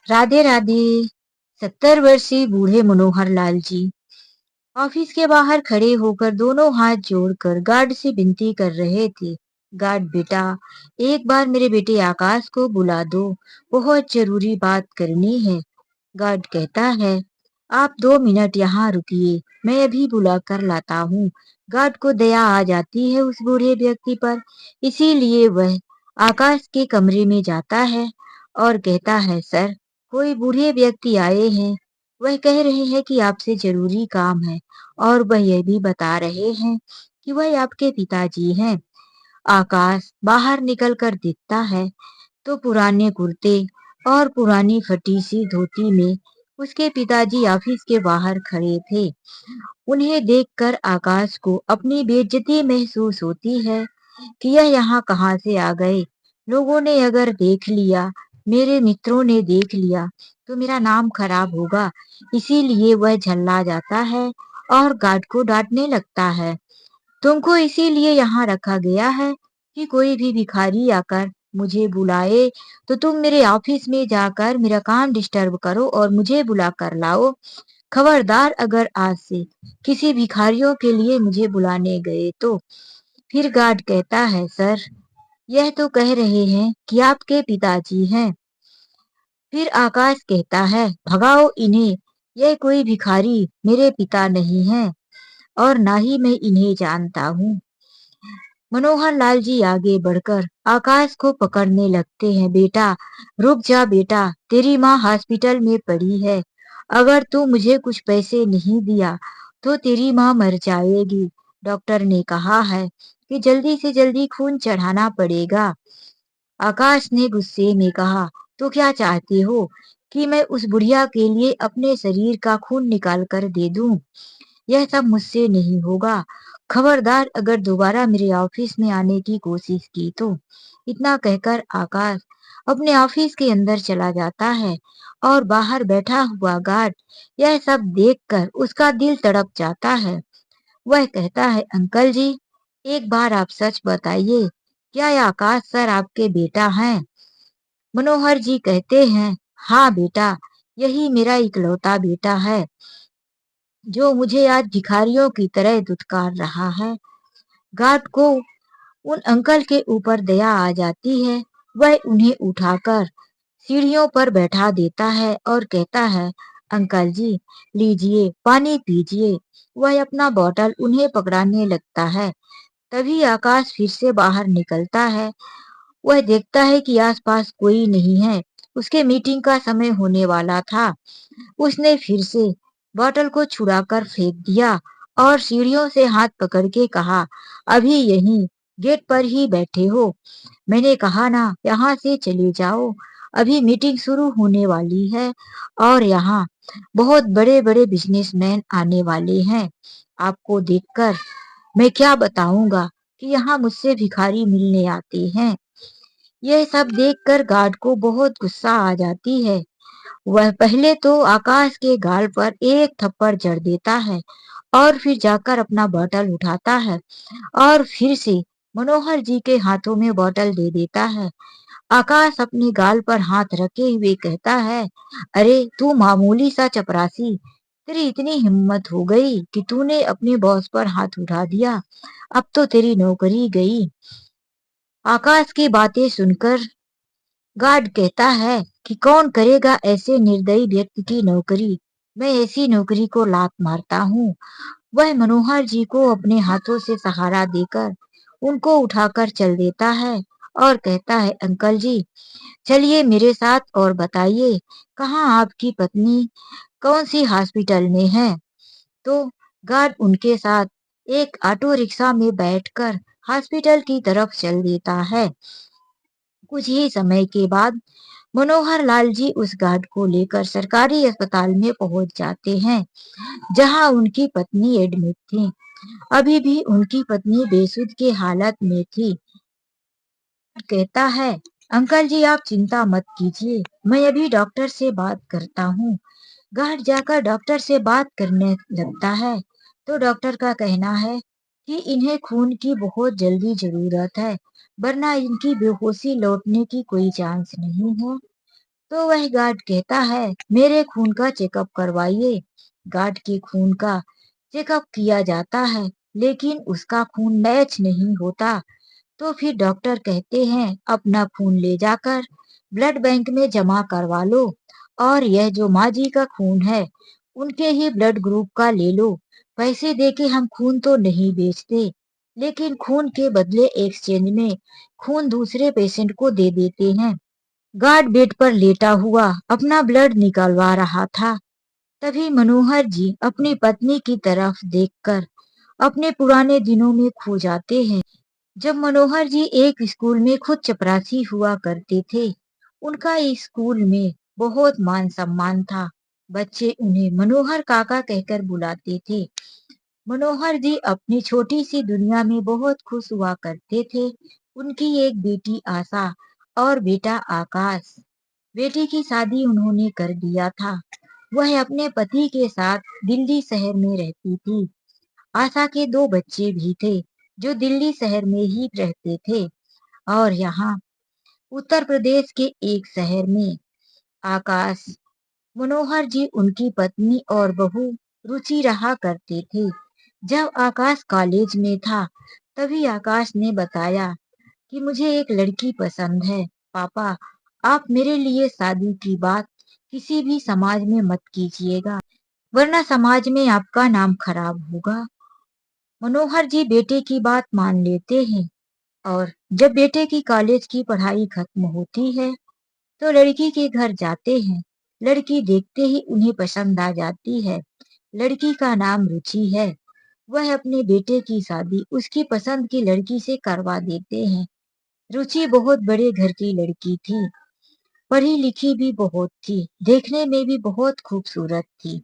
राधे राधे। 70 वर्षीय बूढ़े मनोहर लाल जी ऑफिस के बाहर खड़े होकर दोनों हाथ जोड़कर गार्ड से विनती कर रहे थे। गार्ड बेटा, एक बार मेरे बेटे आकाश को बुला दो, बहुत जरूरी बात करनी है। गार्ड कहता है, आप 2 मिनट यहाँ रुकिए, मैं अभी बुला कर लाता हूँ। गार्ड को दया आ जाती है उस बूढ़े व्यक्ति पर, इसीलिए वह आकाश के कमरे में जाता है और कहता है, सर, कोई बूढ़े व्यक्ति आए हैं। वह कह रहे हैं कि आपसे जरूरी काम है और वह यह भी बता रहे हैं कि वह आपके पिताजी हैं। आकाश बाहर निकलकर देखता है तो पुराने कुर्ते और पुरानी फटी सी धोती में उसके पिताजी ऑफिस के बाहर खड़े थे। उन्हें देखकर आकाश को अपनी बेइज्जती महसूस होती है कि यह यहाँ कहाँ से आ गए। लोगों ने अगर देख लिया, मेरे मित्रों ने देख लिया, तो मेरा नाम खराब होगा। इसीलिए वह झल्ला जाता है और गार्ड को डांटने लगता है। तुमको इसीलिए यहाँ रखा गया है कि कोई भी भिखारी आकर मुझे बुलाए तो तुम मेरे ऑफिस में जाकर मेरा काम डिस्टर्ब करो और मुझे बुला कर लाओ। खबरदार अगर आज से किसी भिखारियों के लिए मुझे बुलाने गए तो। फिर गार्ड कहता है, सर, यह तो कह रहे हैं कि आपके पिताजी हैं। फिर आकाश कहता है, भगाओ इन्हें, यह कोई भिखारी मेरे पिता नहीं है और ना ही मैं इन्हें जानता हूँ। मनोहर लाल जी आगे बढ़कर आकाश को पकड़ने लगते हैं। बेटा, रुक जा बेटा, तेरी माँ हॉस्पिटल में पड़ी है। अगर तू मुझे कुछ पैसे नहीं दिया तो तेरी माँ मर जाएगी। डॉक्टर ने कहा है कि जल्दी से जल्दी खून चढ़ाना पड़ेगा। आकाश ने गुस्से में कहा, तो क्या चाहते हो कि मैं उस बुढ़िया के लिए अपने शरीर का खून निकाल कर दे दूं? यह सब मुझसे नहीं होगा। खबरदार अगर दोबारा मेरे ऑफिस में आने की कोशिश की तो। इतना कहकर आकाश अपने ऑफिस के अंदर चला जाता है और बाहर बैठा हुआ गार्ड यह सब देखकर उसका दिल तड़प जाता है। वह कहता है, अंकल जी, एक बार आप सच बताइए, क्या यह आकाश सर आपके बेटा हैं? मनोहर जी कहते हैं, हाँ बेटा, यही मेरा इकलौता बेटा है जो मुझे आज भिखारियों की तरह दुत्कार रहा है। गार्ड को उन अंकल के ऊपर दया आ जाती है। वह उन्हें उठाकर सीढ़ियों पर बैठा देता है और कहता है, अंकल जी, लीजिए, पानी पीजिए। वह अपना बोतल उन्हें पकड़ाने लगता है। तभी आकाश फिर से बाहर निकलता है। वह देखता है कि आसपास कोई नहीं है। उसके मीटिंग का समय होने वाला था। उसने फिर से बॉटल को छुड़ाकर फेंक दिया और सीढ़ियों से हाथ पकड़ के कहा, अभी यहीं गेट पर ही बैठे हो। मैंने कहा ना, यहाँ से चले जाओ। अभी मीटिंग शुरू होने वाली है और यहाँ बहुत बड़े बड़े बिजनेसमैन आने वाले हैं। आपको देखकर मैं क्या बताऊंगा कि यहाँ मुझसे भिखारी मिलने आते हैं। यह सब देखकर गार्ड को बहुत गुस्सा आ जाती है। वह पहले तो आकाश के गाल पर एक थप्पड़ जड़ देता है और फिर जाकर अपना बोतल उठाता है और फिर से मनोहर जी के हाथों में बोतल दे देता है। आकाश अपने गाल पर हाथ रखे हुए कहता है, अरे तू मामूली सा चपरासी, तेरी इतनी हिम्मत हो गई कि तूने अपने बॉस पर हाथ उठा दिया। अब तो तेरी नौकरी गई। आकाश की बातें सुनकर गार्ड कहता है कि कौन करेगा ऐसे निर्दयी व्यक्ति की नौकरी। मैं ऐसी नौकरी को लात मारता हूँ। वह मनोहर जी को अपने हाथों से सहारा देकर उनको उठाकर चल देता है और कहता है, अंकल जी, चलिए मेरे साथ और बताइए, कहाँ आपकी पत्नी कौन सी हॉस्पिटल में है? तो गार्ड उनके साथ एक ऑटो रिक्शा में बैठकर हॉस्पिटल की तरफ चल देता है। कुछ ही समय के बाद मनोहर लाल जी उस गार्ड को लेकर सरकारी अस्पताल में पहुंच जाते हैं, जहां उनकी पत्नी एडमिट थी। अभी भी उनकी पत्नी बेसुध की हालत में थी। कहता है, अंकल जी, आप चिंता मत कीजिए, मैं अभी डॉक्टर से बात करता हूँ। गार्ड जाकर डॉक्टर से बात करने लगता है तो डॉक्टर का कहना है कि इन्हें खून की बहुत जल्दी जरूरत है, वरना इनकी बेहोशी लौटने की कोई चांस नहीं है। तो वह गार्ड कहता है, मेरे खून का चेकअप करवाइए। गार्ड के खून का चेकअप किया जाता है, लेकिन उसका खून मैच नहीं होता। तो फिर डॉक्टर कहते हैं, अपना खून ले जाकर ब्लड बैंक में जमा करवा लो, और यह जो माँ जी का खून है, उनके ही ब्लड ग्रुप का ले लो। पैसे देके हम खून तो नहीं बेचते, लेकिन खून के बदले एक्सचेंज में खून दूसरे पेशेंट को दे देते हैं। गार्ड बेड पर लेटा हुआ अपना ब्लड निकलवा रहा था। तभी मनोहर जी अपनी पत्नी की तरफ देखकर अपने पुराने दिनों में खो जाते हैं। जब मनोहर जी एक स्कूल में खुद चपरासी हुआ करते थे, उनका इस स्कूल में बहुत मान सम्मान था। बच्चे उन्हें मनोहर काका कहकर बुलाते थे। मनोहर जी अपनी छोटी सी दुनिया में बहुत खुश हुआ करते थे। उनकी एक बेटी आशा और बेटा आकाश। बेटी की शादी उन्होंने कर दिया था। वह अपने पति के साथ दिल्ली शहर में रहती थी। आशा के दो बच्चे भी थे, जो दिल्ली शहर में ही रहते थे। और यहाँ उत्तर प्रदेश के एक शहर में आकाश, मनोहर जी उनकी पत्नी और बहू रुचि रहा करते थे। जब आकाश कॉलेज में था, तभी आकाश ने बताया कि मुझे एक लड़की पसंद है। पापा, आप मेरे लिए शादी की बात किसी भी समाज में मत कीजिएगा, वरना समाज में आपका नाम खराब होगा। मनोहर जी बेटे की बात मान लेते हैं, और जब बेटे की कॉलेज की पढ़ाई खत्म होती है, तो लड़की के घर जाते हैं। लड़की देखते ही उन्हें पसंद आ जाती है। लड़की का नाम रुचि है। वह अपने बेटे की शादी उसकी पसंद की लड़की से करवा देते हैं। रुचि बहुत बड़े घर की लड़की थी, पढ़ी लिखी भी बहुत थी, देखने में भी बहुत खूबसूरत थी।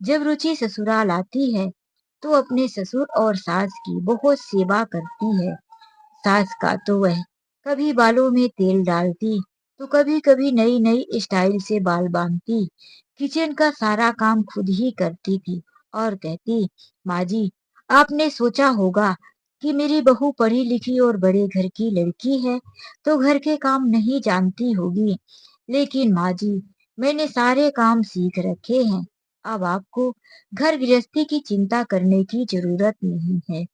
जब रुचि ससुराल आती है, तो अपने ससुर और सास की बहुत सेवा करती है। सास का तो वह कभी बालों में तेल डालती, तो कभी कभी नई नई स्टाइल से बाल बांधती। किचन का सारा काम खुद ही करती थी, और कहती, माँ जी, आपने सोचा होगा कि मेरी बहू पढ़ी लिखी और बड़े घर की लड़की है, तो घर के काम नहीं जानती होगी। लेकिन माँ जी, मैंने सारे काम सीख रखे हैं। अब आपको घर गृहस्थी की चिंता करने की जरूरत नहीं है।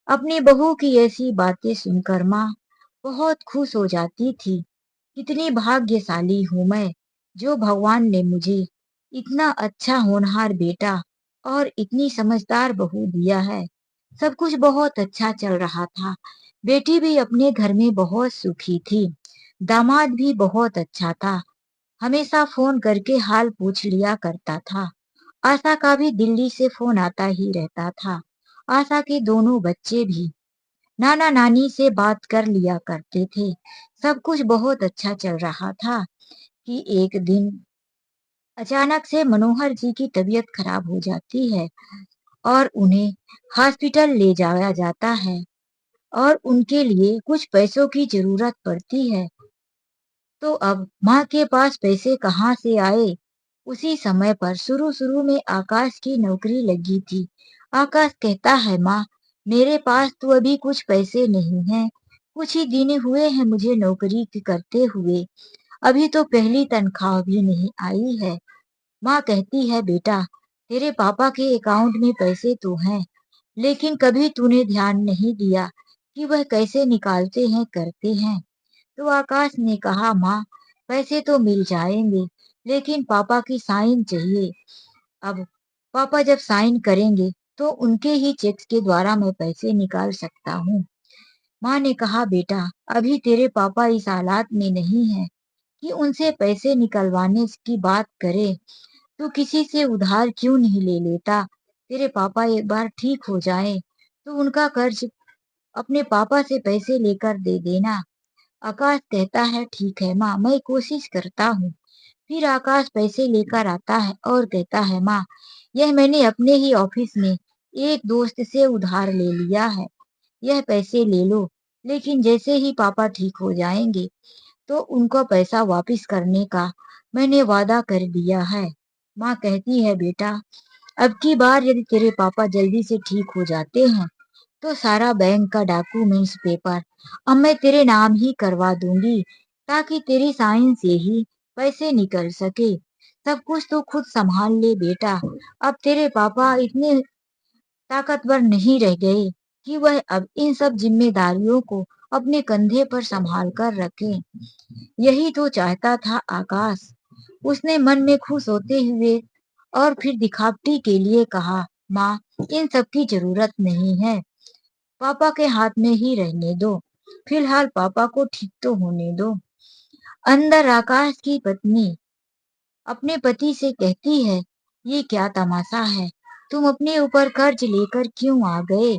अपनी बहू की ऐसी बातें सुनकर माँ बहुत खुश हो जाती थी। कितनी भाग्यशाली हूँ मैं, जो भगवान ने मुझे इतना अच्छा होनहार बेटा और इतनी समझदार बहू दिया है। सब कुछ बहुत अच्छा चल रहा था। बेटी भी अपने घर में बहुत सुखी थी। दामाद भी बहुत अच्छा था, हमेशा फोन करके हाल पूछ लिया करता था। आशा का भी दिल्ली से फोन आता ही रहता था। आशा के दोनों बच्चे भी नाना नानी से बात कर लिया करते थे। सब कुछ बहुत अच्छा चल रहा था कि एक दिन अचानक से मनोहर जी की तबीयत खराब हो जाती है, और उन्हें हॉस्पिटल ले जाया जाता है, और उनके लिए कुछ पैसों की जरूरत पड़ती है। तो अब माँ के पास पैसे कहाँ से आए? उसी समय पर शुरू शुरू में आकाश की नौकरी लगी थी। आकाश कहता है, माँ, मेरे पास तो अभी कुछ पैसे नहीं हैं। कुछ ही दिन हुए हैं मुझे नौकरी करते हुए। अभी तो पहली तनख्वाह भी नहीं आई है। माँ कहती है, बेटा, तेरे पापा के अकाउंट में पैसे तो हैं, लेकिन कभी तूने ध्यान नहीं दिया कि वह कैसे निकालते हैं करते हैं। तो आकाश ने कहा, माँ, पैसे तो मिल जाएंगे, लेकिन पापा की साइन चाहिए। अब पापा जब साइन करेंगे, तो उनके ही चेक के द्वारा मैं पैसे निकाल सकता हूँ। माँ ने कहा, बेटा, अभी तेरे पापा इस हालात में नहीं है कि उनसे पैसे निकलवाने की बात करे। तू किसी से उधार क्यों नहीं ले लेता? तेरे पापा एक बार ठीक हो जाए, तो उनका कर्ज अपने पापा से पैसे लेकर दे देना। आकाश कहता है, ठीक है माँ, मैं कोशिश करता हूँ। फिर आकाश पैसे लेकर आता है और कहता है, माँ, यह मैंने अपने ही ऑफिस में एक दोस्त से उधार ले लिया है। यह पैसे ले लो, लेकिन जैसे ही पापा ठीक हो जाएंगे, तो उनको पैसा वापस करने का मैंने वादा कर दिया है। माँ कहती है, बेटा, अब की बार यदि तेरे पापा जल्दी से ठीक हो जाते हैं, तो सारा बैंक का डॉक्यूमेंट्स पेपर अब मैं तेरे नाम ही करवा दूंगी, ताकि तेरी साइन से ही पैसे निकल सके। सब कुछ तो खुद संभाल ले बेटा। अब तेरे पापा इतने ताकतवर नहीं रह गए कि वह अब इन सब जिम्मेदारियों को अपने कंधे पर संभाल कर रखे। यही तो चाहता था आकाश। उसने मन में खुश होते हुए और फिर दिखावटी के लिए कहा, माँ, इन सब की जरूरत नहीं है। पापा के हाथ में ही रहने दो। फिलहाल पापा को ठीक तो होने दो। अंदर आकाश की पत्नी अपने पति से कहती है, ये क्या तमाशा है? तुम अपने ऊपर कर्ज लेकर क्यों आ गए?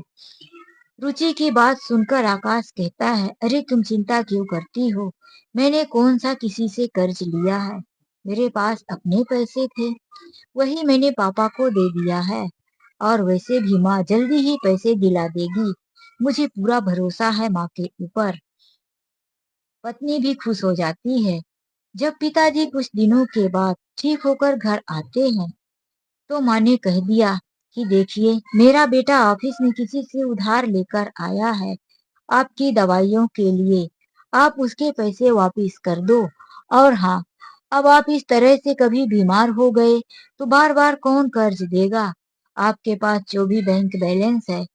रुचि की बात सुनकर आकाश कहता है, अरे तुम चिंता क्यों करती हो? मैंने कौन सा किसी से कर्ज लिया है? मेरे पास अपने पैसे थे, वही मैंने पापा को दे दिया है। और वैसे भी माँ जल्दी ही पैसे दिला देगी। मुझे पूरा भरोसा है माँ के ऊपर। पत्नी भी खुश हो जाती है। जब पिताजी कुछ दिनों के बाद ठीक होकर घर आते हैं, तो माँ ने कह दिया कि देखिए, मेरा बेटा ऑफिस में किसी से उधार लेकर आया है आपकी दवाइयों के लिए। आप उसके पैसे वापिस कर दो। और हाँ, अब आप इस तरह से कभी बीमार हो गए तो बार बार कौन कर्ज देगा? आपके पास जो भी बैंक बैलेंस है,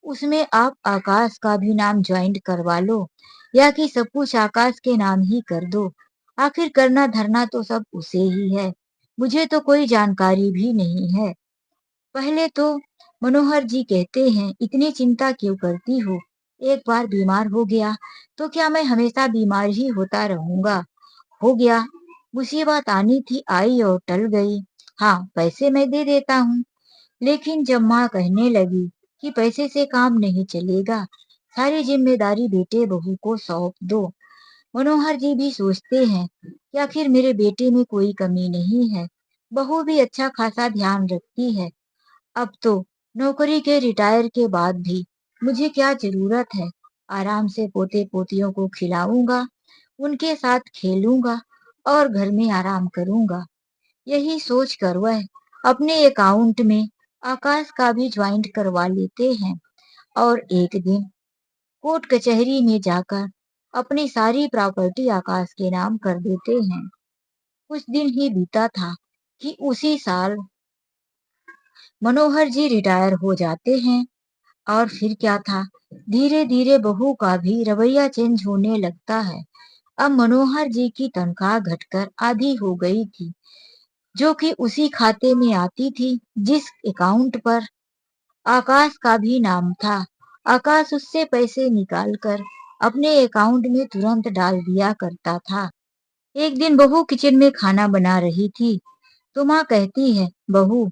उसमें आप आकाश का भी नाम ज्वाइंट करवा लो, या कि सब कुछ आकाश के नाम ही कर दो। आखिर करना धरना तो सब उसे ही है। मुझे तो कोई जानकारी भी नहीं है। पहले तो मनोहर जी कहते हैं, इतनी चिंता क्यों करती हो? एक बार बीमार हो गया तो क्या मैं हमेशा बीमार ही होता रहूंगा? हो गया, मुसीबत आनी थी आई और टल गई। हाँ, पैसे मैं दे देता हूँ। लेकिन जब माँ कहने लगी कि पैसे से काम नहीं चलेगा, सारी जिम्मेदारी बेटे बहू को सौंप दो, मनोहर जी भी सोचते हैं कि आखिर मेरे बेटे में कोई कमी नहीं है। बहू भी अच्छा खासा ध्यान रखती है। अब तो नौकरी के रिटायर के बाद भी मुझे क्या जरूरत है? आराम से पोते पोतियों को खिलाऊंगा, उनके साथ खेलूंगा और घर में आराम करूंगा। यही सोचकर वह अपने अकाउंट में आकाश का भी ज्वाइंट करवा लेते हैं और एक दिन कोर्ट कचहरी में जाकर अपनी सारी प्रॉपर्टी आकाश के नाम कर देते हैं। कुछ दिन ही बीता था कि उसी साल मनोहर जी रिटायर हो जाते हैं। और फिर क्या था, धीरे धीरे बहू का भी रवैया चेंज होने लगता है। अब मनोहर जी की तनख्वाह घटकर आधी हो गई थी, जो कि उसी खाते में आती थी जिस अकाउंट पर आकाश का भी नाम था। आकाश उससे पैसे निकालकर अपने अकाउंट में तुरंत डाल दिया करता था। एक दिन बहू किचन में खाना बना रही थी, तो माँ कहती है, बहू,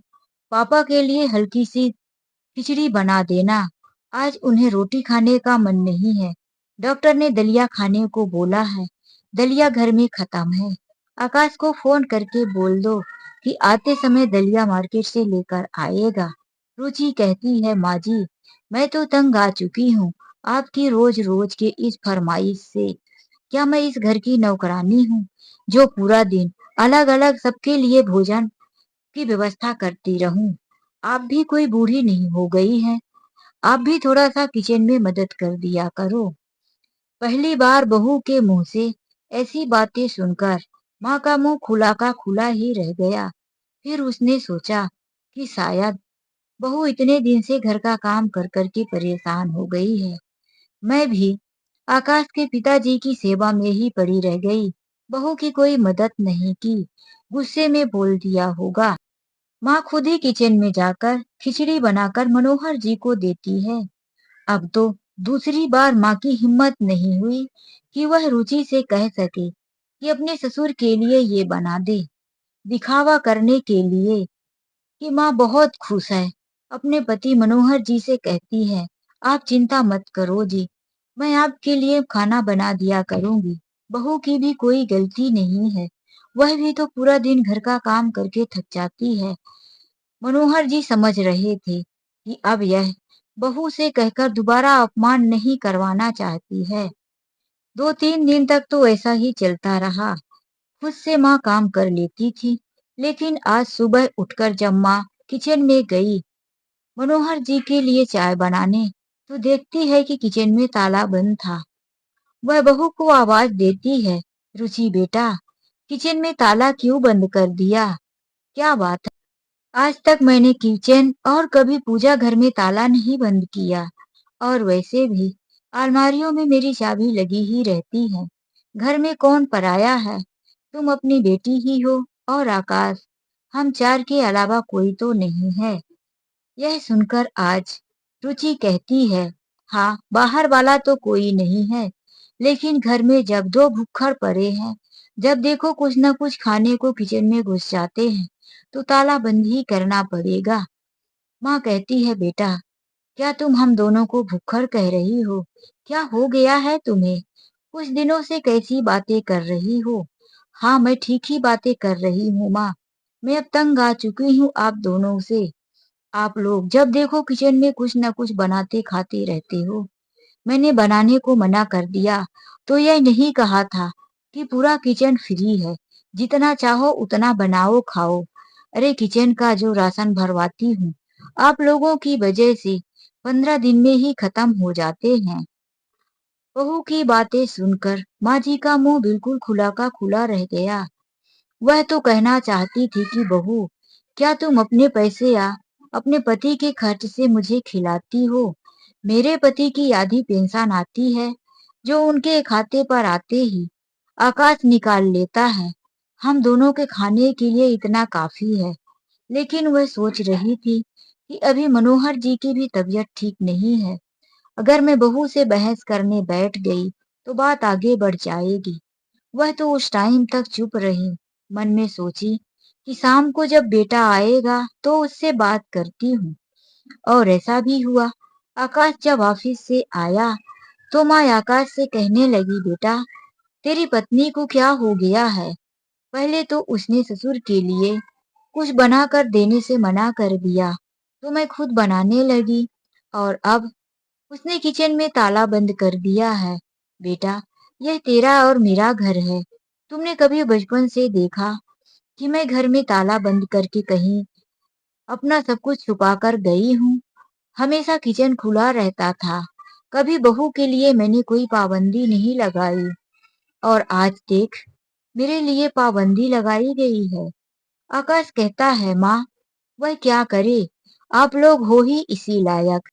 पापा के लिए हल्की सी खिचड़ी बना देना। आज उन्हें रोटी खाने का मन नहीं है। डॉक्टर ने दलिया खाने को बोला है। दलिया घर में खत्म है। आकाश को फोन करके बोल दो कि आते समय दलिया मार्केट से लेकर आएगा। रुचि कहती है, माँ जी, मैं तो तंग आ चुकी हूँ आपकी रोज रोज के इस फरमाइश से। क्या मैं इस घर की नौकरानी हूँ जो पूरा दिन अलग अलग सबके लिए भोजन की व्यवस्था करती रहूं? आप भी कोई बूढ़ी नहीं हो गई हैं। आप भी थोड़ा सा किचन में मदद कर दिया करो। पहली बार बहू के मुंह से ऐसी बातें सुनकर माँ का मुंह खुला का खुला ही रह गया। फिर उसने सोचा कि शायद बहू इतने दिन से घर का काम कर कर के परेशान हो गई है। मैं भी आकाश के पिताजी की सेवा में ही पड़ी रह गई। बहू की कोई मदद नहीं की। गुस्से में बोल दिया होगा। माँ खुद ही किचन में जाकर खिचड़ी बनाकर मनोहर जी को देती है। अब तो दूसरी बार माँ की हिम्मत नहीं हुई कि वह रुचि से कह सके कि अपने ससुर के लिए ये बना दे, दिखावा करने के लिए कि माँ बहुत खुश है। अपने पति मनोहर जी से कहती है, आप चिंता मत करो जी, मैं आपके लिए खाना बना दिया करूंगी। बहू की भी कोई गलती नहीं है, वह भी तो पूरा दिन घर का काम करके थक जाती है। मनोहर जी समझ रहे थे कि अब यह बहू से कहकर दोबारा अपमान नहीं करवाना चाहती है। 2-3 दिन तक तो ऐसा ही चलता रहा। खुद से माँ काम कर लेती थी, लेकिन आज सुबह उठकर जब माँ किचन में गई मनोहर जी के लिए चाय बनाने, तो देखती है कि किचन में ताला बंद था। वह बहू को आवाज देती है, रुचि बेटा, किचन में ताला क्यों बंद कर दिया? क्या बात है? आज तक मैंने किचन और कभी पूजा घर में ताला नहीं बंद किया। और वैसे भी अलमारियों में मेरी चाबी लगी ही रहती है। घर में कौन पराया है? तुम अपनी बेटी ही हो और आकाश। हम चार के अलावा कोई तो नहीं है। यह सुनकर आज रुचि कहती है, हाँ, बाहर वाला तो कोई नहीं है, लेकिन घर में जब दो भुक्खड़ पड़े हैं, जब देखो कुछ न कुछ खाने को किचन में घुस जाते हैं, तो ताला बंद ही करना पड़ेगा। माँ कहती है, बेटा, क्या तुम हम दोनों को भुक्खड़ कह रही हो? क्या हो गया है तुम्हें? कुछ दिनों से कैसी बातें कर रही हो? हाँ, मैं ठीक ही बातें कर रही हूँ माँ। मैं अब तंग आ चुकी हूँ आप दोनों से। आप लोग जब देखो किचन में कुछ न कुछ बनाते खाते रहते हो। मैंने बनाने को मना कर दिया तो यह नहीं कहा था कि पूरा किचन फ्री है, जितना चाहो उतना बनाओ खाओ। अरे किचन का जो राशन भरवाती हूँ, आप लोगों की वजह से 15 दिन में ही खत्म हो जाते हैं। बहू की बातें सुनकर माँ जी का मुंह बिल्कुल खुला का खुला रह गया। वह तो कहना चाहती थी कि बहू, क्या तुम अपने पैसे या अपने पति के खर्च से मुझे खिलाती हो? मेरे पति की आधी पेंशन आती है, जो उनके खाते पर आते ही आकाश निकाल लेता है। हम दोनों के खाने के लिए इतना काफी है। लेकिन वह सोच रही थी कि अभी मनोहर जी की भी तबीयत ठीक नहीं है। अगर मैं बहू से बहस करने बैठ गई तो बात आगे बढ़ जाएगी। वह तो उस टाइम तक चुप रही। मन में सोची कि शाम को जब बेटा आएगा तो उससे बात करती हूँ। और ऐसा भी हुआ। आकाश जब ऑफिस से आया तो माँ आकाश से कहने लगी, बेटा, तेरी पत्नी को क्या हो गया है? पहले तो उसने ससुर के लिए कुछ बना कर देने से मना कर दिया, तो मैं खुद बनाने लगी। और अब उसने किचन में ताला बंद कर दिया है। बेटा, यह तेरा और मेरा घर है। तुमने कभी बचपन से देखा कि मैं घर में ताला बंद करके कहीं अपना सब कुछ छुपा कर गई हूँ? हमेशा किचन खुला रहता था। कभी बहू के लिए मैंने कोई पाबंदी नहीं लगाई। और आज देख, मेरे लिए पाबंदी लगाई गई है। आकाश कहता है, माँ, वह क्या करे? आप लोग हो ही इसी लायक।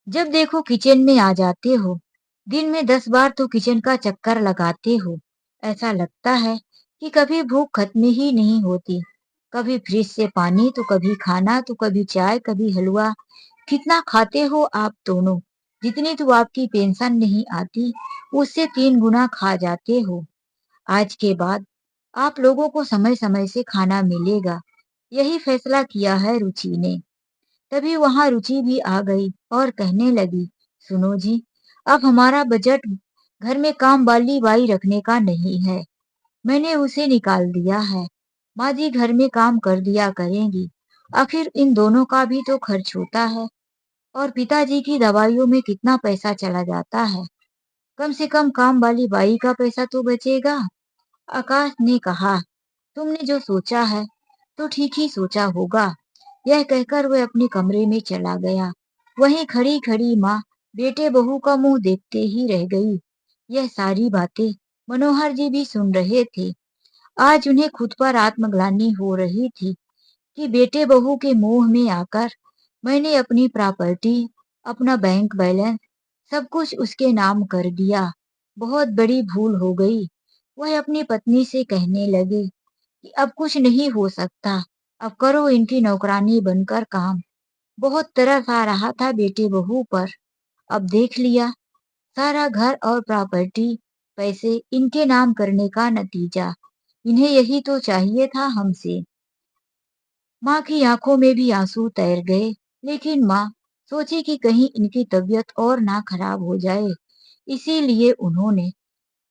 जब देखो किचन में आ जाते हो। दिन में 10 बार तो किचन का चक्कर लगाते हो। ऐसा लगता है कि कभी भूख खत्म ही नहीं होती। कभी फ्रिज से पानी तो कभी खाना तो कभी चाय कभी हलवा। कितना खाते हो आप दोनों? जितनी तो आपकी पेंशन नहीं आती, उससे 3 गुना खा जाते हो। आज के बाद आप लोगों को समय समय से खाना मिलेगा। यही फैसला किया है रुचि ने। तभी वहां रुचि भी आ गई और कहने लगी, सुनो जी, अब हमारा बजट घर में काम वाली बाई रखने का नहीं है। मैंने उसे निकाल दिया है। माँ जी घर में काम कर दिया करेंगी। आखिर इन दोनों का भी तो खर्च होता है। और पिताजी की दवाइयों में कितना पैसा चला जाता है। कम से कम काम वाली बाई का पैसा तो बचेगा। आकाश ने कहा, तुमने जो सोचा है तो ठीक ही सोचा होगा। यह कहकर वह अपने कमरे में चला गया। वहीं खड़ी खड़ी माँ बेटे बहू का मुंह देखते ही रह गई। यह सारी बातें मनोहर जी भी सुन रहे थे। आज उन्हें खुद पर आत्मग्लानि हो रही थी कि बेटे बहू के मुंह में आकर मैंने अपनी प्रॉपर्टी, अपना बैंक बैलेंस, सब कुछ उसके नाम कर दिया। बहुत बड़ी भूल हो गई। वह अपनी पत्नी से कहने लगे कि अब कुछ नहीं हो सकता। अब करो इनकी नौकरानी बनकर काम। बहुत तरस आ रहा था बेटे बहू पर। अब देख लिया, सारा घर और प्रॉपर्टी, पैसे इनके नाम करने का नतीजा। इन्हें यही तो चाहिए था हमसे। माँ की आंखों में भी आंसू तैर गए। लेकिन माँ सोची कि कहीं इनकी तबीयत और ना खराब हो जाए। इसीलिए उन्होंने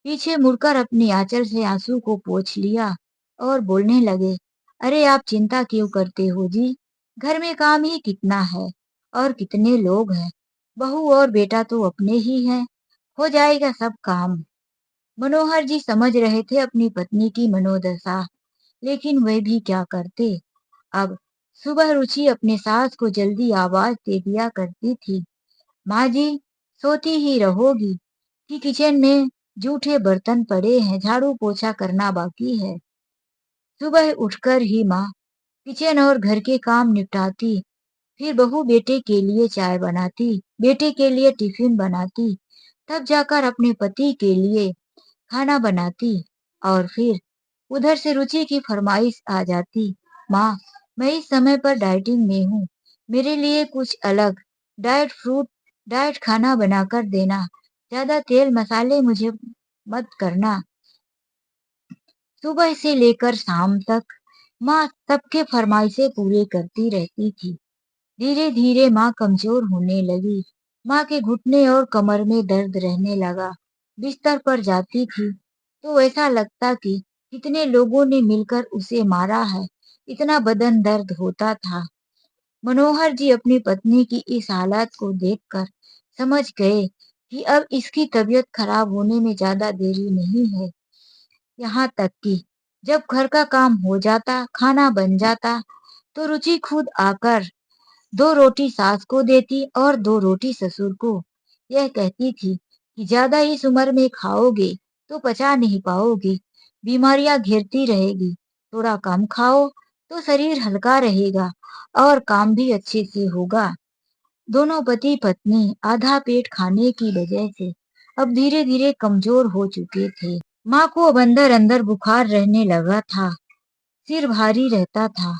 पीछे मुड़कर अपनी आंचल से आंसू को पोंछ लिया और बोलने लगे, अरे आप चिंता क्यों करते हो जी? घर में काम ही कितना है और कितने लोग हैं। बहू और बेटा तो अपने ही हैं। हो जाएगा सब काम। मनोहर जी समझ रहे थे अपनी पत्नी की मनोदशा, लेकिन वे भी क्या करते। अब सुबह रुचि अपने सास को जल्दी आवाज दे दिया करती थी, माँ जी, सोती ही रहोगी कि किचन में जूठे बर्तन पड़े हैं, झाड़ू पोछा करना बाकी है। सुबह उठकर ही माँ किचन और घर के काम निपटाती, फिर बहू बेटे के लिए चाय बनाती, बेटे के लिए टिफिन बनाती, तब जाकर अपने पति के लिए खाना बनाती। और फिर उधर से रुचि की फरमाइश आ जाती, माँ मैं इस समय पर डाइटिंग में हूँ, मेरे लिए कुछ अलग डाइट फ्रूट डाइट खाना बनाकर देना, ज्यादा तेल मसाले मुझे मत करना। सुबह से लेकर शाम तक माँ सबके फरमाइशें पूरे करती रहती थी। धीरे धीरे माँ कमजोर होने लगी। माँ के घुटने और कमर में दर्द रहने लगा। बिस्तर पर जाती थी तो ऐसा लगता कि कितने लोगों ने मिलकर उसे मारा है, इतना बदन दर्द होता था। मनोहर जी अपनी पत्नी की इस हालत को देखकर समझ गए कि अब इसकी तबीयत खराब होने में ज्यादा देरी नहीं है। यहाँ तक कि जब घर का काम हो जाता, खाना बन जाता, तो रुचि खुद आकर 2 रोटी सास को देती और 2 रोटी ससुर को। यह कहती थी कि ज्यादा इस उम्र में खाओगे तो पचा नहीं पाओगे, बीमारियां घेरती रहेगी। थोड़ा कम खाओ तो शरीर हल्का रहेगा और काम भी अच्छे से होगा। दोनों पति पत्नी आधा पेट खाने की वजह से अब धीरे धीरे कमजोर हो चुके थे। माँ को अब अंदर अंदर बुखार रहने लगा था, सिर भारी रहता था।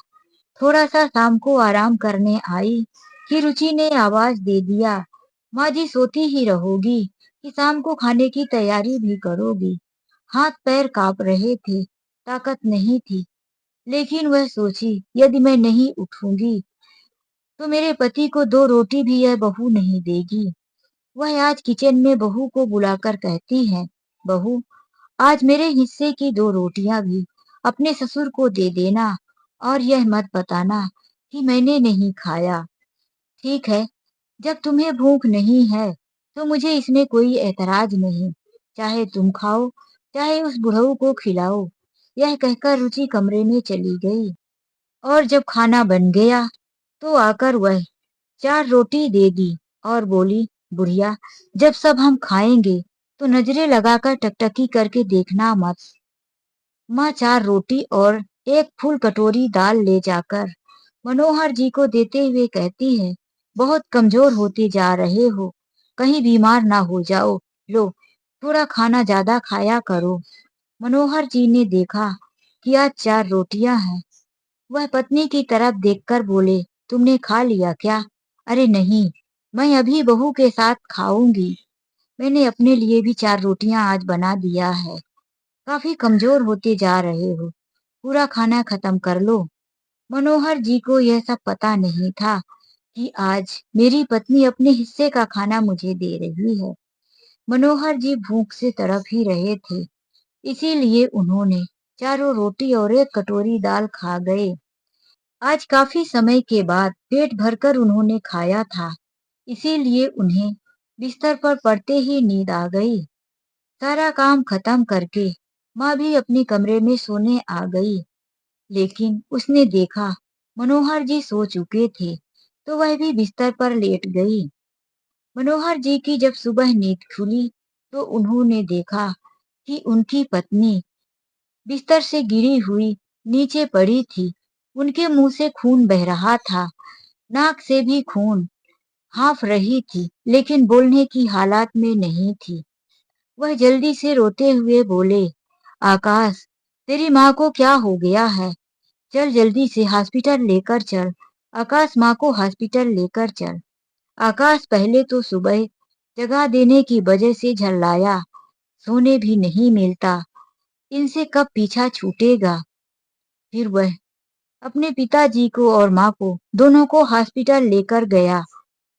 थोड़ा सा शाम को आराम करने आई कि रुचि ने आवाज दे दिया, माँ जी सोती ही रहोगी कि शाम को खाने की तैयारी भी करोगी। हाथ पैर कांप रहे थे, ताकत नहीं थी, लेकिन वह सोची यदि मैं नहीं उठूंगी तो मेरे पति को 2 रोटी भी यह बहू नहीं देगी। वह आज किचन में बहू को बुलाकर कहती है, बहू आज मेरे हिस्से की 2 रोटियां भी अपने ससुर को दे देना और यह मत बताना कि मैंने नहीं खाया। ठीक है, जब तुम्हें भूख नहीं है तो मुझे इसमें कोई ऐतराज नहीं, चाहे तुम खाओ चाहे उस बुढ़ऊ को खिलाओ। यह कहकर रुचि कमरे में चली गई और जब खाना बन गया तो आकर वह 4 रोटी दे दी और बोली, बुढ़िया जब सब हम खाएंगे तो नजरें लगाकर टकटकी करके देखना मत। माँ 4 रोटी और एक फुल कटोरी दाल ले जाकर मनोहर जी को देते हुए कहती है, बहुत कमजोर होते जा रहे हो, कहीं बीमार ना हो जाओ, लो थोड़ा खाना ज्यादा खाया करो। मनोहर जी ने देखा कि आज 4 रोटियां हैं। वह पत्नी की तरफ देखकर बोले, तुमने खा लिया क्या? अरे नहीं, मैं अभी बहू के साथ खाऊंगी। मैंने अपने लिए भी 4 रोटियां आज बना दिया है। काफी कमजोर होते जा रहे हो, पूरा खाना खत्म कर लो। मनोहर जी को यह सब पता नहीं था कि आज मेरी पत्नी अपने हिस्से का खाना मुझे दे रही है। मनोहर जी भूख से तड़प ही रहे थे, इसीलिए उन्होंने 4 रोटी और एक कटोरी दाल खा गए। आज काफी समय के बाद पेट भरकर उन्होंने खाया था, इसीलिए उन्हें बिस्तर पर पड़ते ही नींद आ गई। सारा काम खत्म करके माँ भी अपने कमरे में सोने आ गई, लेकिन उसने देखा मनोहर जी सो चुके थे तो वह भी बिस्तर पर लेट गई। मनोहर जी की जब सुबह नींद खुली तो उन्होंने देखा कि उनकी पत्नी बिस्तर से गिरी हुई नीचे पड़ी थी। उनके मुंह से खून बह रहा था, नाक से भी खून, हाफ रही थी लेकिन बोलने की हालत में नहीं थी। वह जल्दी से रोते हुए बोले, आकाश तेरी माँ को क्या हो गया है? चल जल्दी से हॉस्पिटल लेकर चल। आकाश माँ को हॉस्पिटल लेकर चल। आकाश पहले तो सुबह जगा देने की वजह से झल्लाया, सोने भी नहीं मिलता, इनसे कब पीछा छूटेगा। फिर वह अपने पिताजी को और माँ को दोनों को हॉस्पिटल लेकर गया।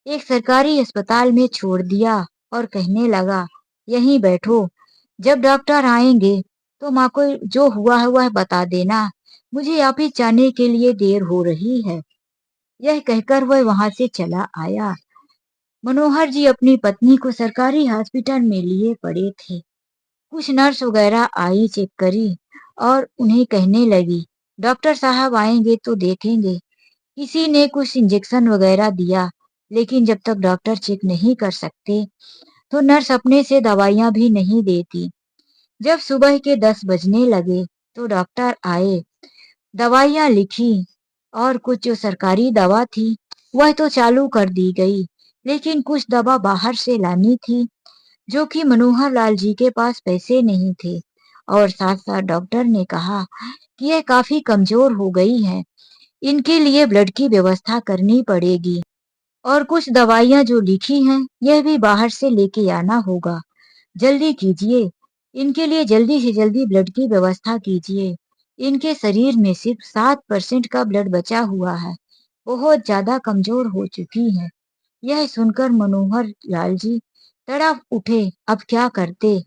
एक सरकारी अस्पताल में छोड़ दिया और कहने लगा, यहीं बैठो, जब डॉक्टर आएंगे तो माँ को जो हुआ है वह बता देना, मुझे ऑफिस जाने के लिए देर हो रही है। यह कहकर वह वहां से चला आया। मनोहर जी अपनी पत्नी को सरकारी हॉस्पिटल में लिए पड़े थे। कुछ नर्स वगैरह आई, चेक करी और उन्हें कहने लगी, डॉक्टर साहब आएंगे तो देखेंगे। किसी ने कुछ इंजेक्शन वगैरह दिया, लेकिन जब तक डॉक्टर चेक नहीं कर सकते तो नर्स अपने से दवाइयां भी नहीं देती। जब सुबह के 10 बजने लगे तो डॉक्टर आए। दवाइयाँ लिखी और कुछ जो सरकारी दवा थी वह तो चालू कर दी गई, लेकिन कुछ दवा बाहर से लानी थी जो कि मनोहर लाल जी के पास पैसे नहीं थे। और साथ साथ डॉक्टर ने कहा कि यह काफी कमजोर हो गई है, इनके लिए ब्लड की व्यवस्था करनी पड़ेगी और कुछ दवाइयाँ जो लिखी हैं यह भी बाहर से लेके आना होगा। जल्दी कीजिए, इनके लिए जल्दी से जल्दी ब्लड की व्यवस्था कीजिए। इनके शरीर में सिर्फ 7% का ब्लड बचा हुआ है, बहुत ज्यादा कमजोर हो चुकी है। यह सुनकर मनोहर लाल जी तड़प उठे, अब क्या करते।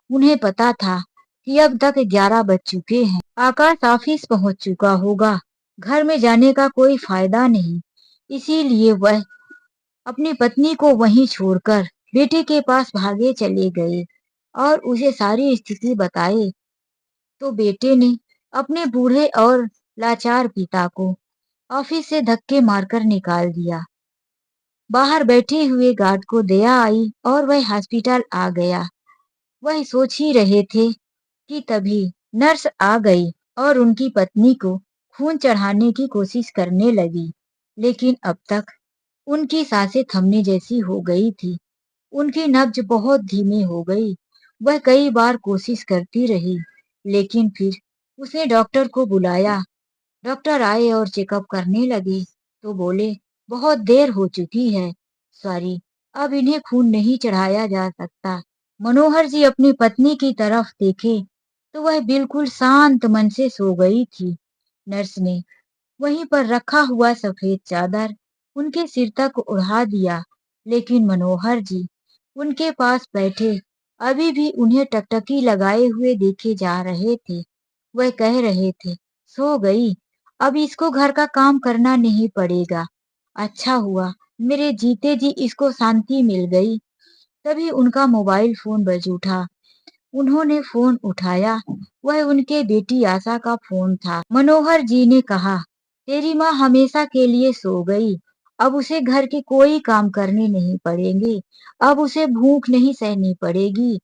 उन्हें पता था कि अब तक 11 बज चुके हैं, आकाश ऑफिस पहुंच चुका होगा, घर में जाने का कोई फायदा नहीं। इसीलिए वह अपनी पत्नी को वहीं छोड़कर बेटे के पास भागे चले गए और उसे सारी स्थिति बताई। तो बेटे ने अपने बूढ़े और लाचार पिता को ऑफिस से धक्के मारकर निकाल दिया। बाहर बैठे हुए गार्ड को दया आई और वह हॉस्पिटल आ गया। वह सोच ही रहे थे कि तभी नर्स आ गई और उनकी पत्नी को खून चढ़ाने की कोशिश करने लगी, लेकिन अब तक उनकी सांसें थमने जैसी हो गई थी। उनकी नब्ज बहुत धीमी हो गई। वह कई बार कोशिश करती रही, लेकिन फिर उसने डॉक्टर को बुलाया। डॉक्टर आए और चेकअप करने लगे तो बोले बहुत देर हो चुकी है, सॉरी, अब इन्हें खून नहीं चढ़ाया जा सकता। मनोहर जी अपनी पत्नी की तरफ देखे तो वह बिल्कुल शांत मन से सो गई थी। नर्स ने वहीं पर रखा हुआ सफेद चादर उनके सिर तक उड़ा दिया, लेकिन मनोहर जी उनके पास बैठे अभी भी उन्हें टकटकी लगाए हुए देखे जा रहे थे। वह कह रहे थे, सो गई, अब इसको घर का काम करना नहीं पड़ेगा। अच्छा हुआ मेरे जीते जी इसको शांति मिल गई। तभी उनका मोबाइल फोन बज उठा। उन्होंने फोन उठाया, वह उनके बेटी आशा का फोन था। मनोहर जी ने कहा, तेरी माँ हमेशा के लिए सो गई, अब उसे घर के कोई काम करने नहीं पड़ेंगे, अब उसे भूख नहीं सहनी पड़ेगी,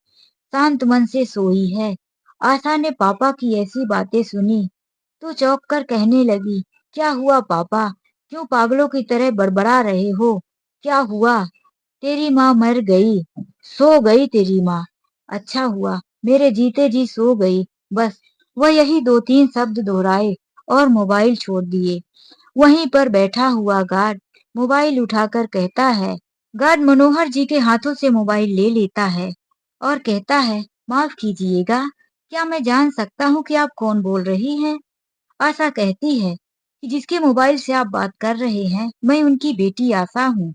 शांत मन से सोई है। आशा ने पापा की ऐसी बातें सुनी तो चौंक कर कहने लगी, क्या हुआ पापा, क्यों पागलों की तरह बड़बड़ा रहे हो, क्या हुआ। तेरी माँ मर गई, सो गई तेरी माँ। अच्छा हुआ मेरे जीते जी सो गई, बस वह यही 2-3 शब्द दोहराए और मोबाइल छोड़ दिए। वहीं पर बैठा हुआ गार्ड मोबाइल उठाकर कहता है, गार्ड मनोहर जी के हाथों से मोबाइल ले लेता है और कहता है, माफ कीजिएगा, क्या मैं जान सकता हूँ कि आप कौन बोल रही हैं। आशा कहती है कि जिसके मोबाइल से आप बात कर रहे हैं मैं उनकी बेटी आशा हूँ,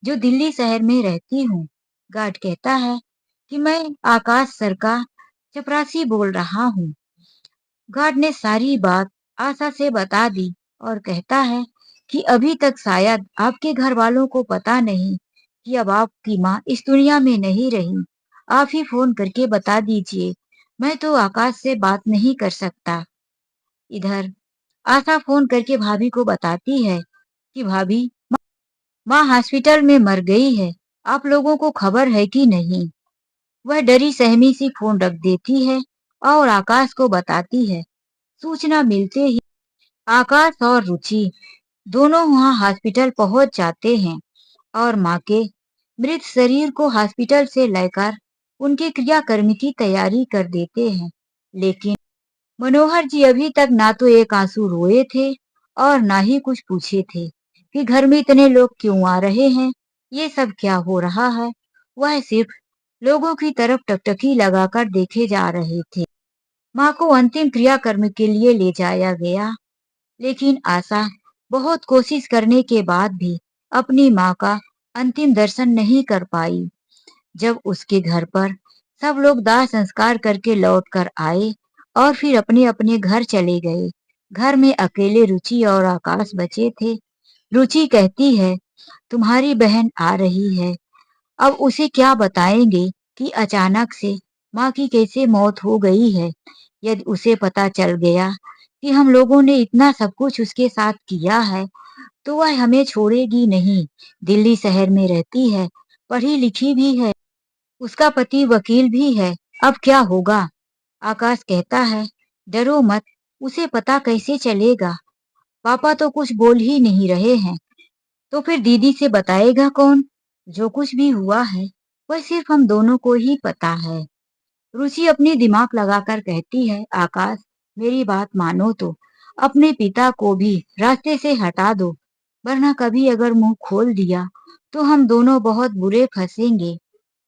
जो दिल्ली शहर में रहती हूँ। गार्ड कहता है कि मैं आकाश सर का चपरासी बोल रहा हूँ। गार्ड ने सारी बात आशा से बता दी और कहता है कि अभी तक शायद आपके घर वालों को पता नहीं कि अब आपकी माँ इस दुनिया में नहीं रही। आप ही फोन करके बता दीजिए, मैं तो आकाश से बात नहीं कर सकता। इधर आशा फोन करके भाभी को बताती है कि भाभी, माँ हॉस्पिटल में मर गई है, आप लोगों को खबर है कि नहीं। वह डरी सहमी सी फोन रख देती है और आकाश को बताती है। सूचना मिलते ही आकाश और रुचि दोनों वहां हॉस्पिटल पहुंच जाते हैं और माँ के मृत शरीर को हॉस्पिटल से लेकर उनके क्रियाकर्म की तैयारी कर देते हैं। लेकिन मनोहर जी अभी तक ना तो एक आंसू रोए थे और ना ही कुछ पूछे थे कि घर में इतने लोग क्यों आ रहे हैं, ये सब क्या हो रहा है। वह सिर्फ लोगों की तरफ टकटकी लगाकर देखे जा रहे थे। माँ को अंतिम क्रियाकर्म के लिए ले जाया गया, लेकिन आशा बहुत कोशिश करने के बाद भी अपनी माँ का अंतिम दर्शन नहीं कर पाई। जब उसके घर पर सब लोग दाह संस्कार करके लौट कर आए और फिर अपने अपने घर चले गए, घर में अकेले रुचि और आकाश बचे थे। रुचि कहती है, तुम्हारी बहन आ रही है, अब उसे क्या बताएंगे कि अचानक से माँ की कैसे मौत हो गई है। यदि उसे पता चल गया कि हम लोगों ने इतना सब कुछ उसके साथ किया है तो वह हमें छोड़ेगी नहीं। दिल्ली शहर में रहती है, पढ़ी लिखी भी है, उसका पति वकील भी है, अब क्या होगा। आकाश कहता है, डरो मत, उसे पता कैसे चलेगा? पापा तो कुछ बोल ही नहीं रहे हैं। तो फिर दीदी से बताएगा कौन? जो कुछ भी हुआ है वह सिर्फ हम दोनों को ही पता है। रुचि अपनी दिमाग लगाकर कहती है, आकाश, मेरी बात मानो तो अपने पिता को भी रास्ते से हटा दो, वरना कभी अगर मुंह खोल दिया तो हम दोनों बहुत बुरे फंसेंगे।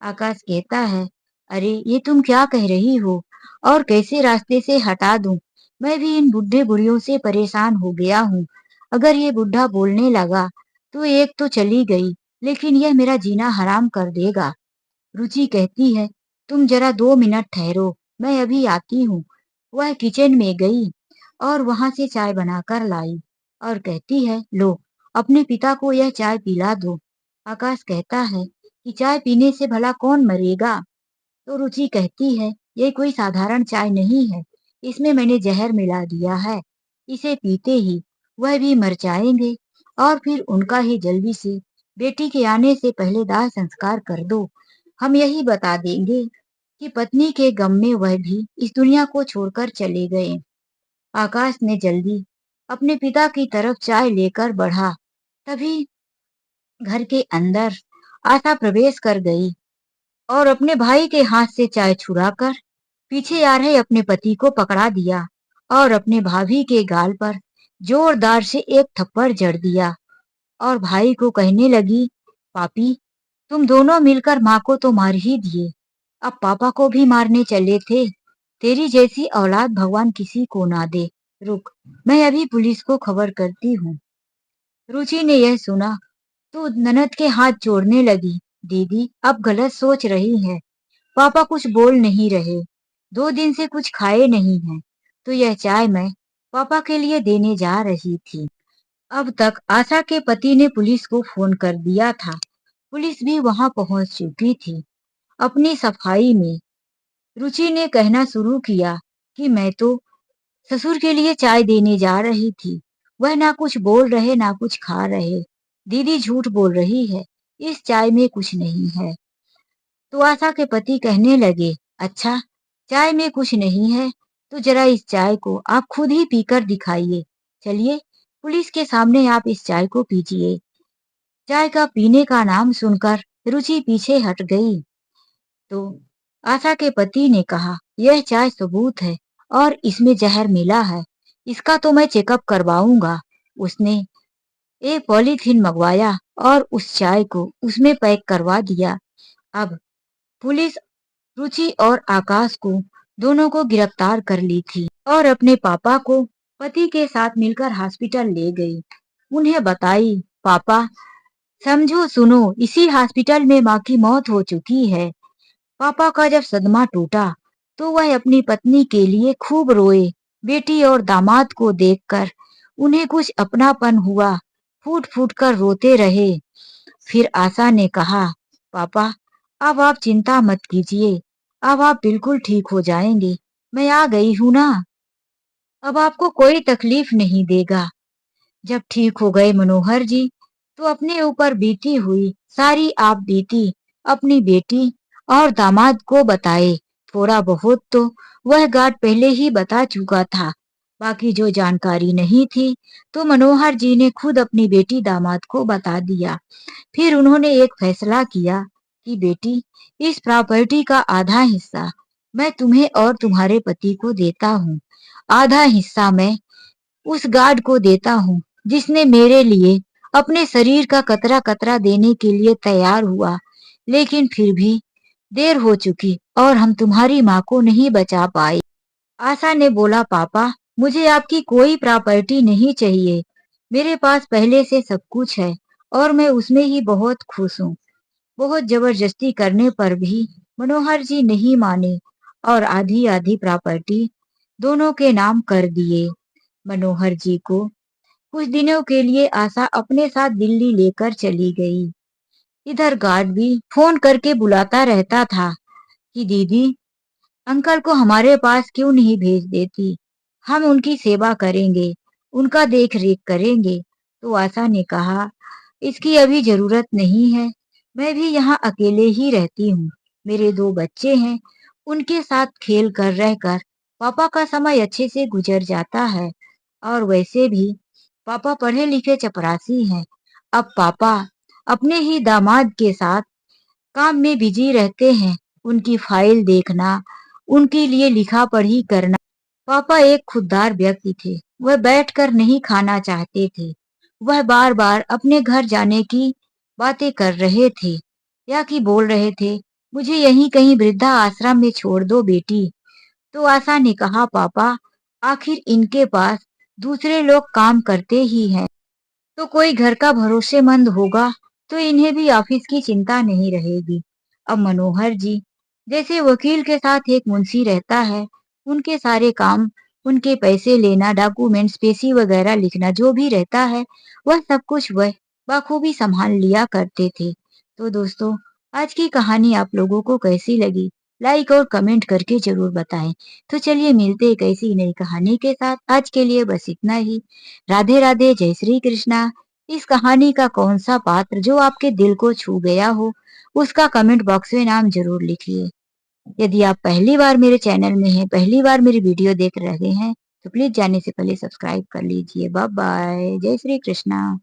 आकाश कहता है, अरे ये तुम क्या कह रही हो? और कैसे रास्ते से हटा दूं? मैं भी इन बुढ़े बुढ़ियों से परेशान हो गया हूँ। अगर ये बुढ़ा बोलने लगा तो एक तो चली गई, लेकिन यह मेरा जीना हराम कर देगा। रुचि कहती है, तुम जरा 2 मिनट ठहरो, मैं अभी आती हूँ। वह किचन में गई और वहां से चाय बनाकर लाई और कहती है, लो, अपने पिता को यह चाय पिला दो। आकाश कहता है कि चाय पीने से भला कौन मरेगा? तो रुचि कहती है, ये कोई साधारण चाय नहीं है, इसमें मैंने जहर मिला दिया है। इसे पीते ही वह भी मर जाएंगे और फिर उनका ही जल्दी से बेटी के आने से पहले दाह संस्कार कर दो। हम यही बता देंगे कि पत्नी के गम में वह भी इस दुनिया को छोड़कर चले गए। आकाश ने जल्दी अपने पिता की तरफ चाय लेकर बढ़ा। तभी घर के अंदर आशा प्रवेश कर गई और अपने भाई के हाथ से चाय छुड़ाकर पीछे आ रहे अपने पति को पकड़ा दिया और अपने भाभी के गाल पर जोरदार से एक थप्पड़ जड़ दिया और भाई को कहने लगी, पापी, तुम दोनों मिलकर माँ को तो मार ही दिए, अब पापा को भी मारने चले थे। तेरी जैसी औलाद भगवान किसी को ना दे। रुक, मैं अभी पुलिस को खबर करती हूँ। रुचि ने यह सुना तो ननद के हाथ जोड़ने लगी। दीदी अब गलत सोच रही है, पापा कुछ बोल नहीं रहे, 2 दिन से कुछ खाए नहीं हैं, तो यह चाय मैं पापा के लिए देने जा रही थी। अब तक आशा के पति ने पुलिस को फोन कर दिया था। पुलिस भी वहां पहुंच चुकी थी। अपनी सफाई में रुचि ने कहना शुरू किया कि मैं तो ससुर के लिए चाय देने जा रही थी, वह ना कुछ बोल रहे ना कुछ खा रहे। दीदी झूठ बोल रही है, इस चाय में कुछ नहीं है। तो आशा के पति कहने लगे, अच्छा, चाय में कुछ नहीं है तो जरा इस चाय को आप खुद ही पीकर दिखाइए। चलिए, पुलिस के सामने आप इस चाय को पीजिए। चाय का पीने का नाम सुनकर रुचि पीछे हट गई। तो आशा के पति ने कहा, यह चाय सबूत है और इसमें जहर मिला है, इसका तो मैं चेकअप करवाऊंगा। उसने एक पॉलीथीन मंगवाया और उस चाय को उसमें पैक करवा दिया। अब पुलिस रुचि और आकाश को दोनों को गिरफ्तार कर ली थी और अपने पापा को पति के साथ मिलकर हॉस्पिटल ले गई। उन्हें बताई, पापा, समझो सुनो, इसी हॉस्पिटल में माँ की मौत हो चुकी है। पापा का जब सदमा टूटा तो वह अपनी पत्नी के लिए खूब रोए। बेटी और दामाद को देखकर उन्हें कुछ अपनापन हुआ, फूट फूट कर रोते रहे। फिर आशा ने कहा, पापा, अब आप चिंता मत कीजिए, अब आप बिल्कुल ठीक हो जाएंगे, मैं आ गई हूँ ना, अब आपको कोई तकलीफ नहीं देगा। जब ठीक हो गए मनोहर जी, तो अपने ऊपर बीती हुई सारी आप बीती अपनी बेटी और दामाद को बताए। थोड़ा बहुत तो वह गार्ड पहले ही बता चुका था, बाकी जो जानकारी नहीं थी तो मनोहर जी ने खुद अपनी बेटी दामाद को बता दिया। फिर उन्होंने एक फैसला किया कि बेटी, इस प्रॉपर्टी का आधा हिस्सा मैं तुम्हें और तुम्हारे पति को देता हूँ, आधा हिस्सा मैं उस गार्ड को देता हूँ जिसने मेरे लिए अपने शरीर का कतरा कतरा देने के लिए तैयार हुआ, लेकिन फिर भी देर हो चुकी और हम तुम्हारी माँ को नहीं बचा पाए। आशा ने बोला, पापा, मुझे आपकी कोई प्रॉपर्टी नहीं चाहिए, मेरे पास पहले से सब कुछ है और मैं उसमें ही बहुत खुश हूँ। बहुत जबरदस्ती करने पर भी मनोहर जी नहीं माने और आधी आधी प्रॉपर्टी दोनों के नाम कर दिए। मनोहर जी को कुछ दिनों के लिए आशा अपने साथ दिल्ली लेकर चली गई। इधर गार्ड भी फोन करके बुलाता रहता था कि दीदी, अंकल को हमारे पास क्यों नहीं भेज देती, हम उनकी सेवा करेंगे, उनका देख रेख करेंगे। तो आशा ने कहा, इसकी अभी जरूरत नहीं है, मैं भी यहाँ अकेले ही रहती हूँ, मेरे 2 बच्चे हैं, उनके साथ खेल कर रहकर पापा का समय अच्छे से गुजर जाता है और वैसे भी पापा पढ़े लिखे चपरासी हैं। अब पापा अपने ही दामाद के साथ काम में बिजी रहते हैं। उनकी फाइल देखना, उनके लिए लिखा पढ़ी करना। पापा एक खुददार व्यक्ति थे। वह बैठकर नहीं खाना चाहते थे। वह बार बार अपने घर जाने की बातें कर रहे थे या कि बोल रहे थे, मुझे यहीं कहीं वृद्धा आश्रम में छोड़ दो बेटी। तो आशा ने कहा, पापा आखिर इनके पास दूसरे लोग काम करते ही हैं, तो कोई घर का भरोसेमंद होगा तो इन्हें भी ऑफिस की चिंता नहीं रहेगी। अब मनोहर जी जैसे वकील के साथ एक मुंशी रहता है, उनके सारे काम, उनके पैसे लेना, डॉक्यूमेंट्स, पेशी वगैरह लिखना जो भी रहता है, वह सब कुछ वह बखूबी संभाल लिया करते थे। तो दोस्तों, आज की कहानी आप लोगों को कैसी लगी? लाइक और कमेंट करके जरूर बताएं। तो चलिए मिलते एक ऐसी नई कहानी के साथ। आज के लिए बस इतना ही। राधे राधे, जय श्री कृष्णा। इस कहानी का कौन सा पात्र जो आपके दिल को छू गया हो, उसका कमेंट बॉक्स में नाम जरूर लिखिए। यदि आप पहली बार मेरे चैनल में हैं, पहली बार मेरी वीडियो देख रहे हैं, तो प्लीज जाने से पहले सब्सक्राइब कर लीजिए। बाय बाय, जय श्री कृष्णा।